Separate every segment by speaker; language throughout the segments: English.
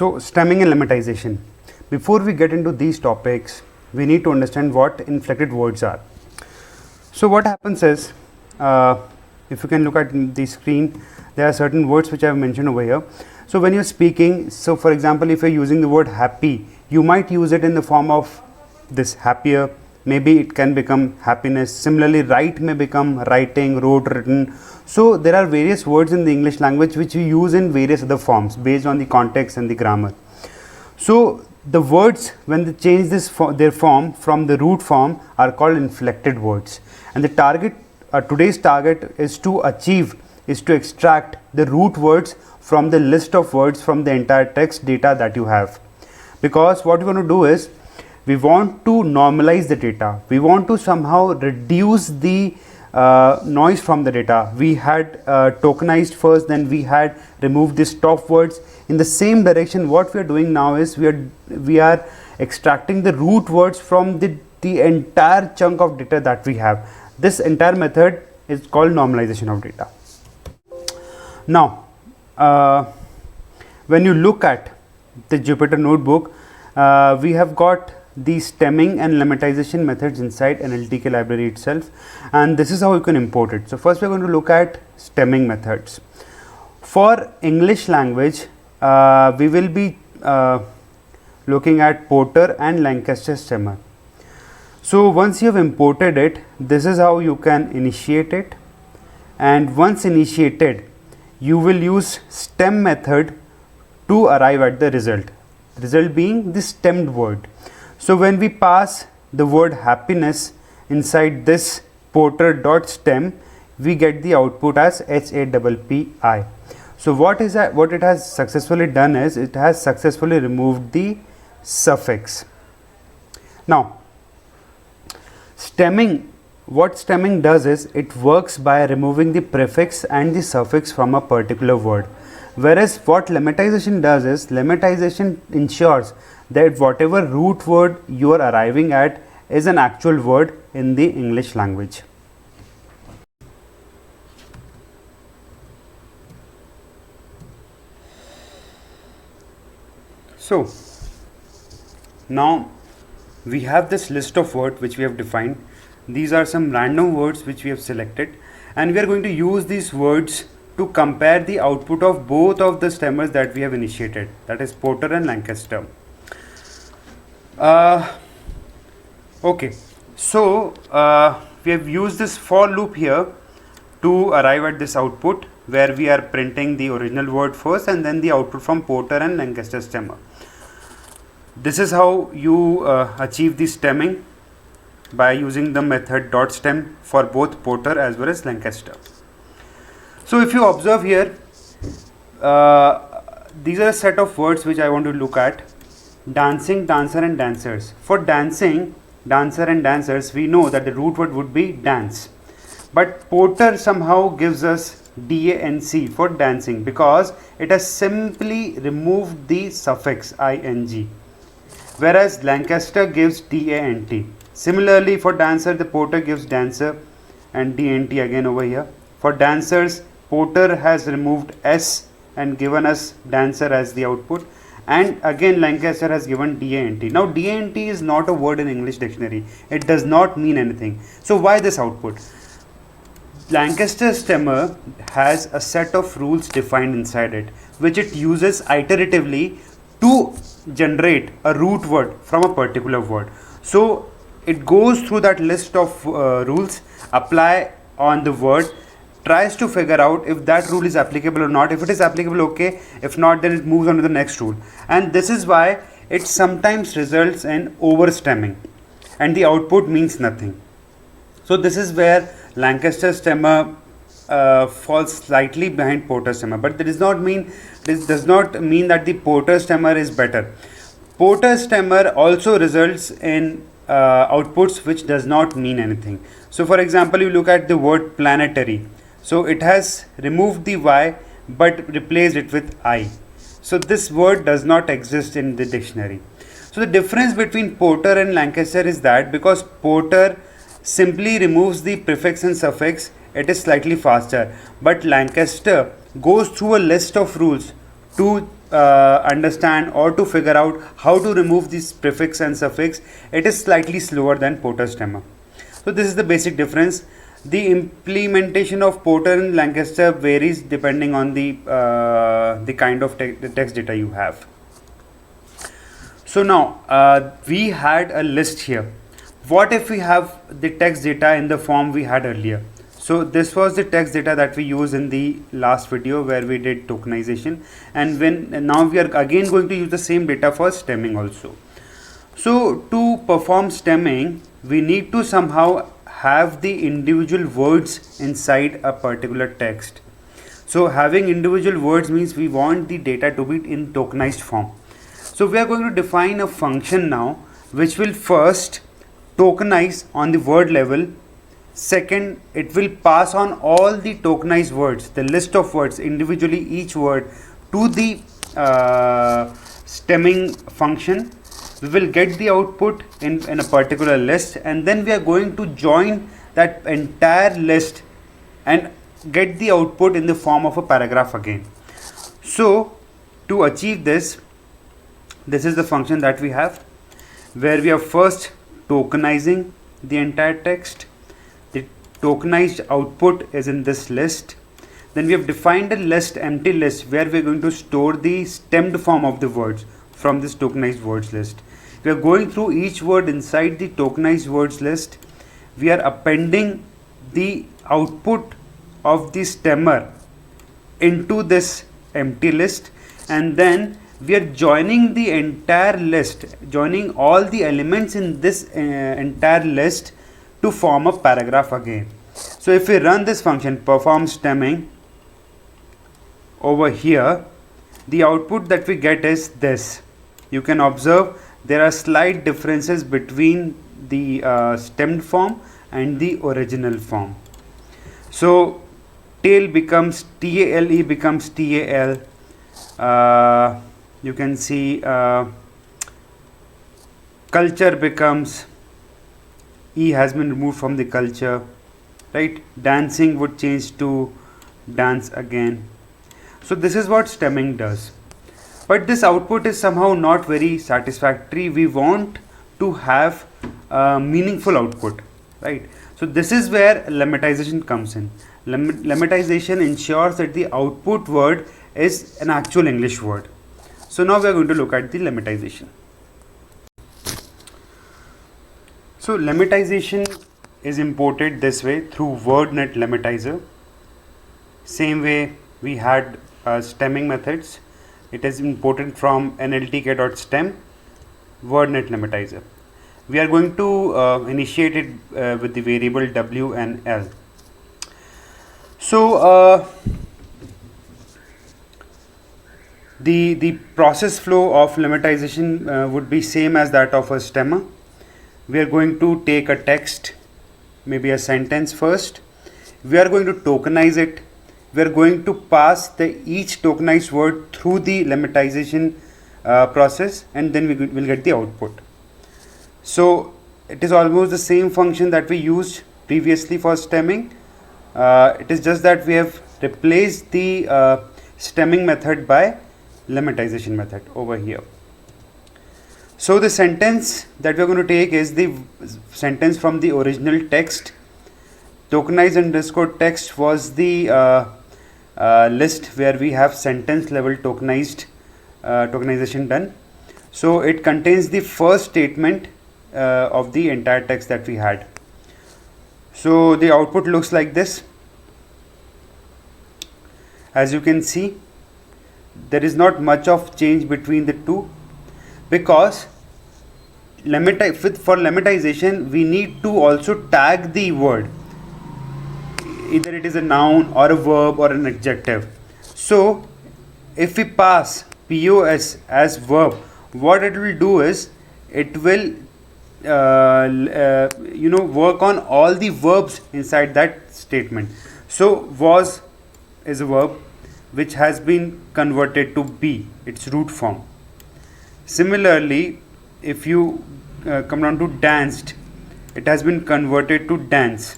Speaker 1: So stemming and lemmatization. Before we get into these topics, we need to understand what inflected words are. So what happens is, if you can look at the screen, there are certain words which I have mentioned over here. So when you're speaking, so for example, if you're using the word happy, you might use it in the form of this happier, maybe it can become happiness. Similarly, write may become writing, wrote, written. So there are various words in the English language which we use in various other forms based on the context and the grammar. So the words, when they change their form from the root form, are called inflected words. And the target, today's target is to extract the root words from the list of words from the entire text data that you have. Because what we want to do is, we want to normalize the data. We want to somehow reduce the noise from the data. We had tokenized first, then we had removed the stop words. In the same direction, what we are doing now is we are extracting the root words from the entire chunk of data that we have. This entire method is called normalization of data. Now, when you look at the Jupyter Notebook, we have got the stemming and lemmatization methods inside NLTK library itself, and this is how you can import it. So first we are going to look at stemming methods. For English language, we will be looking at Porter and Lancaster stemmer. So once you have imported it, this is how you can initiate it, and once initiated, you will use stem method to arrive at the result being the stemmed word. So when we pass the word happiness inside this porter.stem, we get the output as HAPPI. So what it has successfully done is, it has successfully removed the suffix. Now, what stemming does is, it works by removing the prefix and the suffix from a particular word. Whereas what lemmatization does is, lemmatization ensures that whatever root word you are arriving at is an actual word in the English language. So now we have this list of words which we have defined. These are some random words which we have selected, and we are going to use these words to compare the output of both of the stemmers that we have initiated, that is Porter and Lancaster. Okay, so we have used this for loop here to arrive at this output, where we are printing the original word first and then the output from Porter and Lancaster stemmer. This is how you achieve the stemming, by using the method .stem for both Porter as well as Lancaster. So if you observe here, these are a set of words which I want to look at. Dancing, dancer and dancers. For dancing, dancer and dancers, we know that the root word would be dance. But Porter somehow gives us DANC for dancing, because it has simply removed the suffix ing. Whereas Lancaster gives DANT. Similarly, for dancer, the Porter gives dancer and DNT again over here. For dancers, Porter has removed S and given us dancer as the output, and again Lancaster has given DANT. Now DANT is not a word in English dictionary. It does not mean anything. So why this output? Lancaster stemmer has a set of rules defined inside it, which it uses iteratively to generate a root word from a particular word. So it goes through that list of rules, apply on the word, tries to figure out if that rule is applicable or not. If it is applicable, okay. If not, then it moves on to the next rule. And this is why it sometimes results in overstemming and the output means nothing. So this is where Lancaster stemmer falls slightly behind Porter stemmer, but this does not mean that the Porter stemmer is better. Porter stemmer also results in outputs which does not mean anything. So for example, you look at the word planetary. So it has removed the Y but replaced it with I. So this word does not exist in the dictionary. So the difference between Porter and Lancaster is that because Porter simply removes the prefix and suffix, it is slightly faster, but Lancaster goes through a list of rules to understand or to figure out how to remove this prefix and suffix, it is slightly slower than Porter's stemmer. So this is the basic difference. The implementation of Porter and Lancaster varies depending on the kind of the text data you have. So now we had a list here. What if we have the text data in the form we had earlier? So this was the text data that we used in the last video where we did tokenization, and now we are again going to use the same data for stemming also. So to perform stemming, we need to somehow have the individual words inside a particular text. So having individual words means we want the data to be in tokenized form. So we are going to define a function now which will first tokenize on the word level. Second, it will pass on all the tokenized words, the list of words individually, each word, to the stemming function. We will get the output in a particular list, and then we are going to join that entire list and get the output in the form of a paragraph again. So to achieve this, this is the function that we have, where we are first tokenizing the entire text. The tokenized output is in this list. Then we have defined a list, empty list, where we are going to store the stemmed form of the words from this tokenized words list. We are going through each word inside the tokenized words list. We are appending the output of the stemmer into this empty list, and then we are joining the entire list, joining all the elements in this entire list to form a paragraph again. So if we run this function perform stemming over here, the output that we get is this. You can observe there are slight differences between the stemmed form and the original form. So tail becomes TALE becomes TAL. You can see culture becomes E has been removed from the culture, right? Dancing would change to dance again. So this is what stemming does. But this output is somehow not very satisfactory. We want to have meaningful output, right? So this is where lemmatization comes in. Lemmatization ensures that the output word is an actual English word. So now we are going to look at the lemmatization. So lemmatization is imported this way through WordNet Lemmatizer. Same way we had stemming methods. It is imported from nltk.stem, WordNet Lemmatizer. We are going to initiate it with the variable w and l. So the process flow of lemmatization would be same as that of a stemmer. We are going to take a text, maybe a sentence first. We are going to tokenize it. We are going to pass each tokenized word through the lemmatization process, and then we will get the output. So it is almost the same function that we used previously for stemming. It is just that we have replaced the stemming method by lemmatization method over here. So the sentence that we are going to take is the sentence from the original text. Tokenized underscore text was the list where we have sentence level tokenization done. So it contains the first statement of the entire text that we had. So the output looks like this. As you can see, there is not much of change between the two, because for lemmatization we need to also tag the word, either it is a noun or a verb or an adjective. So if we pass POS as verb, what it will do is it will work on all the verbs inside that statement. So was is a verb which has been converted to be, its root form. Similarly, if you come down to danced, it has been converted to dance.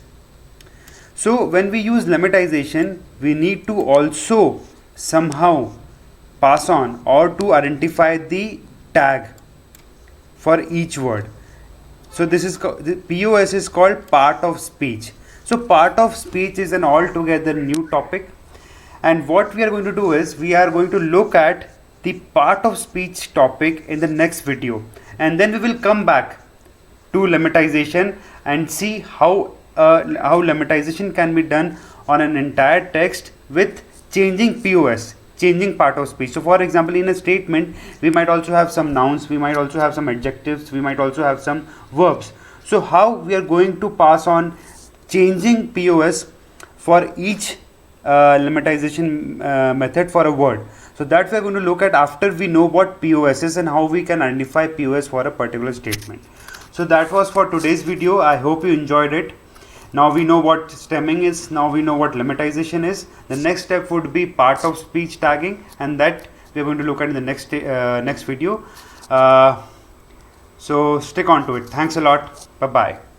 Speaker 1: So when we use lemmatization, we need to also somehow pass on or to identify the tag for each word. So this is the POS is called part of speech. So part of speech is an altogether new topic, and what we are going to do is we are going to look at the part of speech topic in the next video, and then we will come back to lemmatization and see how lemmatization can be done on an entire text with changing POS, changing part of speech. So for example, in a statement we might also have some nouns, we might also have some adjectives, we might also have some verbs. So how we are going to pass on changing POS for each lemmatization method for a word. So that we are going to look at after we know what POS is and how we can identify POS for a particular statement. So that was for today's video. I hope you enjoyed it. Now we know what stemming is, now we know what lemmatization is. The next step would be part of speech tagging, and that we are going to look at in the next video. So stick on to it. Thanks a lot. Bye bye.